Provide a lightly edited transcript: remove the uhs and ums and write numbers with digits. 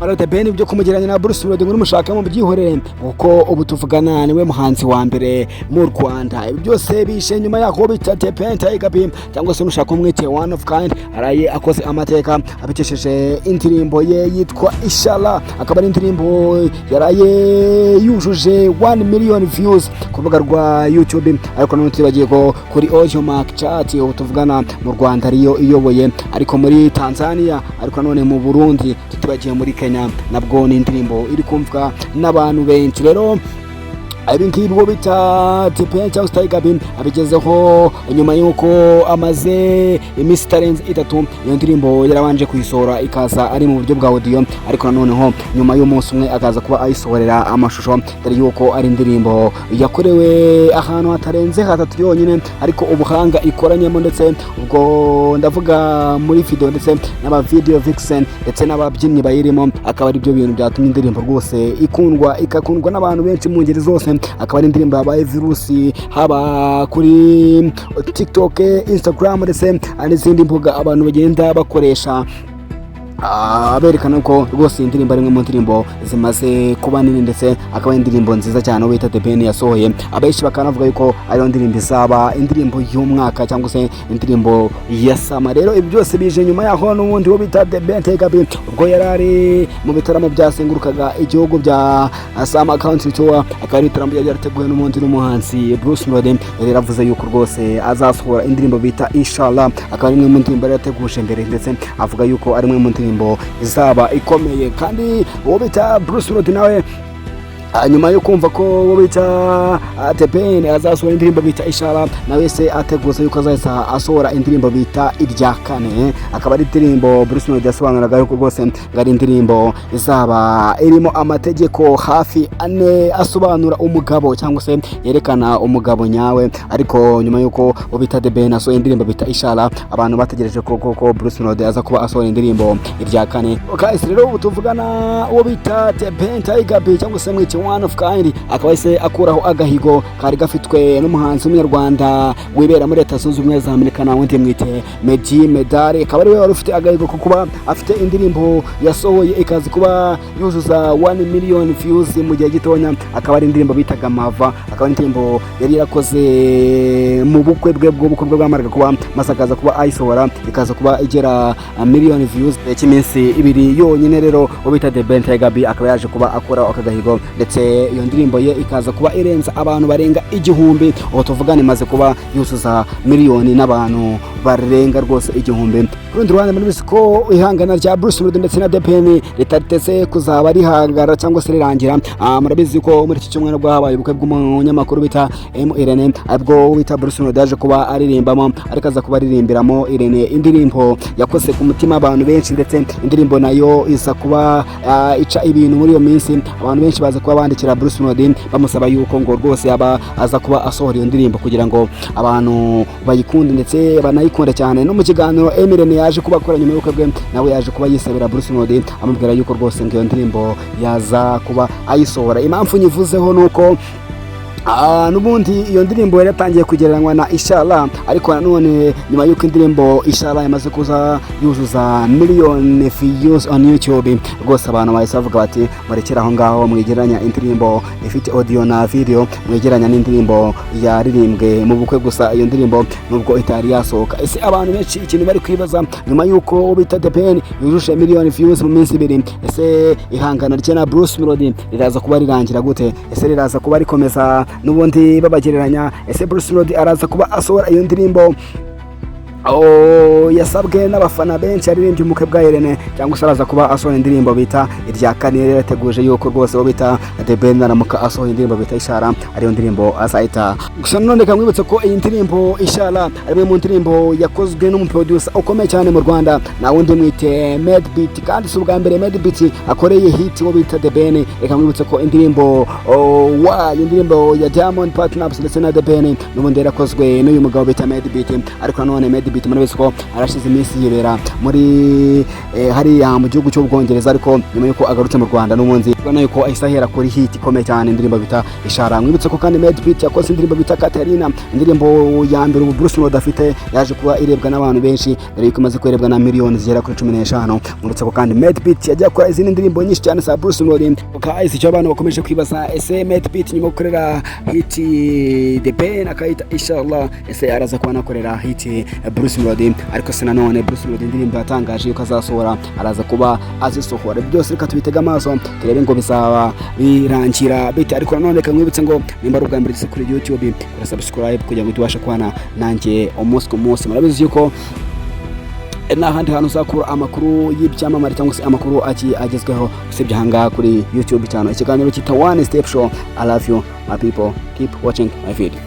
Ibyo The Ben byo kumugeranya na Bruce Melody ngo mushaka mu byihorere uko ubu tuvugana niwe muhanzi wa mbere mu Rwanda. Ibi byose bishe nyuma yako bita The Ben cyangwa se mushaka umwite one of kind araye akoze amateka abikesheje indirimbo ye yitwa Inshallah, akaba ari indirimbo yaraye yujuje 1 million views ku rubuga rwa YouTube, ariko none tubagiye ko kuri Audio Mark Chart ubu tuvugana mu Rwanda ariyo iyoboye, ariko muri Tanzania, ariko none mu Burundi, tubagiye muri Kenya nabwo ni indirimbo iri kumvwa n'abantu benshi. Rero ibi ngibi bo bita The Ben cyangwa Tiger Ben abigezeho nyuma yuko amaze iminsi itarenze 3 iyo ndirimbo yarabanje kuyisohora ikaza ari mu buryo bwa audio, ariko noneho nyuma y'umunsi umwe akaza kuba ayisohorera amashusho, dore yuko ari indirimbo yakorewe ahantu hatarenze 3 yonyine, ariko ubuhanga ikoranyemo ndetse ubwo ndavuga muri video ndetse n'aba video vixen ndetse n'ababyinnyi bayirimo, akaba ari byo bintu byatumye indirimbo rwose ikakundwa n'abantu benshi mu ngeri zose. Akaba ari indirimbo yabaye virusi haba kuri TikTok, Instagram ndetse n'izindi mbuga abantu bagenda bakoresha berekana ko rwose indirimbo ari imwe mu ndirimbo zimaze kuba nini, ndetse akaba indirimbo nziza cyane wita The Ben yasohoye. Abenshi bakanavuga yuko ari indirimbo izaba indirimbo y'umwaka cyangwa se indirimbo ya sama. Rero ibi byose bije nyuma yaho n'ubundi wo bita The Ben ubwo yarari mu bitaramo byasengurukaga igihugu bya Sama Country Tour, akaba ari ibitaramo byarateguwe n'umundi n'umuhanzi Bruce Melody. Rero avuze yuko rwose azasohora indirimbo bita Inshallah, akaba ari imwe mu ndirimbo yateguje mbere, ndetse avuga yuko ari imwe mu ndirimbo izaba ikomeye. Kandi uwo bita Bruce Melody nawe nyuma yo kumva ko uwo bita The Ben azasohora indirimbo bita Inshallah, nawe se ateguza yuko azahita asohora indirimbo bita irya kane, akaba ari indirimbo Bruce Melody yasobanuraga yuko rwose ngari indirimbo izaba irimo amategeko hafi ane asobanura umugabo cyangwa se yerekana umugabo nyawe, ariko nyuma yuko uwo bita The Ben asohora indirimbo bita Inshallah, abantu bategereje ko Bruce Melody aza kuba asohora indirimbo irya kane. Okay, rero utuvugana uwo bita The Ben cyangwa se mwite one of kind, akaba ise akuraho agahigo kari gafitwe n'umuhanzi w'umunyarwanda wibera muri Leta Zunze Ubumwe za Amerika na wundi mwite Medali, akaba ari we wari ufite agahigo ko kuba afite indirimbo yasohoye ikazi kuba yuzuza 1 million views mu gihe gitonya, akaba ari indirimbo bitaga Mava, akaba ari indirimbo yari yarakoze mu bukwe bwe bwamaraga kuba masakaza kuba ayisohora ikaza kuba igera million views cy'iminsi 2 yonyine. Rero ubita The Ben akaba yaje kuba akora akagahigo, ndetse iyo ndirimbo ye ikaza kuba irenza abantu barenga 1000, ubu tuvugana imaze kuba yuzuza miliyoni n'abantu barenga rwose 1000. Kurundi ruhande muri bisiko ihangana rya Bruce Melody ndetse na The Ben ritateze kuzaba rihangara cyangwa se rirangira. Murabizi ko muri iki cyumweru habaye ubukwe bw'umunyamakuru bita Irene, abwo bita Bruce Melody yaje kuba aririmbamo, ariko aza kuba aririmbiramo Irene indirimbo yakoze ku mutima abantu benshi, ndetse indirimbo nayo isa kuba ica ibintu muri iyo minsi. Abantu benshi baza kuba bandikira Bruce Melody bamusaba yuko ngo rwose yaba aza kuba asohora iyo ndirimbo kugira ngo abantu bayikunde ndetse banayikunde cyane. No mu kiganiro Irene yaje kuba akora nyuma y'ubukwe bwe, nawe yaje kuba yisabira Bruce Melody amubwira yuko rwose ngo iyo ndirimbo yaza kuba ayisohora. Impamvu nyivuzeho nuko nubundi iyo ndirimbo yari yatangiye kugereranywa na Inshallah, ariko nanone nyuma y'uko indirimbo Inshallah yamaze kuza yuzuza million views on YouTube, rwose abantu bahise bavuga bati murekera aho ngaho mwigeranya indirimbo ifite audio na video, mwigeranya n'indirimbo yaririmbwe mu bukwe gusa. Iyo ndirimbo nubwo itari yasohoka, ese abantu benshi ikintu bari kwibaza nyuma y'uko ubita The Ben yujuje million views mu minsi 2, ese ihangana rye na Bruce Melody riraza kuba rirangira gute? Ese riraza kuba rikomeza n'ubundi babagereranya? Ese Bruce Melody araza kuba asohora iyo ndirimbo yasabwe n'abafana benshi aririmbye umukwe bwa Irene, cyangwa se araza kuba asohora indirimbo bita irya kane? Rero yateguje yuko rwose wo bita The Ben aramuka asohora indirimbo bita Inshallah, ariyo ndirimbo azahita. Gusa none kamwibutse ko iyi ndirimbo Inshallah ari mu ndirimbo yakozwe n'umuproducer ukomeye cyane mu Rwanda na wundi mwite Medbeat, kandi si ubwa mbere Medbeat akoreye hit wo bita The Ben. Reka mwibutse ko indirimbo indirimbo ya Diamond Platnumz ndetse na The Ben n'ubundi yarakozwe n'uyu mugabo bita Medbeat, ariko none Medbeat Medbeat murabizi ko arashize iminsi yibera muri hariya mu gihugu cy'Ubwongereza, ariko nyuma yuko agarutse mu Rwanda n'umunsi ubona yuko ahise ahera kuri hit ikomeye cyane, indirimbo bita Ishara. Mwibutse ko kandi Medbeat yakoze indirimbo bita Katarina, indirimbo ya mbere ubu Bruce Melody afite yaje kuba irebwa n'abantu benshi, dore yuko imaze kwirebwa na miliyoni zigera kuri 15. Mwibutse ko kandi Medbeat yagiye akora izindi ndirimbo nyinshi cyane za Bruce Melody. Guys, icyo abantu bakomeje kwibaza, ese Medbeat nyuma gukorera hit The Ben akayita Inshallah, ese araza kuba nakorera hit Bruce Melody? Ariko se nanone Bruce Melody indirimbo yatangaje yuko azasohora, araza kuba azisohora. Byose reka tubitega amaso turebe ngo bizaba birangira bite. Ariko nanone kamwibutse ngo nimba ari ubwa mbere kuri YouTube, kora subscribe kugira ngo tubashe kubana nanjye umunsi ku munsi. Murabizi yuko n'ahandi hantu uzakura amakuru y'ibyamamare cyangwa se amakuru agezweho usibye ahangaha kuri YouTube channel. Ikiganiro kita One Step Show. I love you my people, keep watching my video.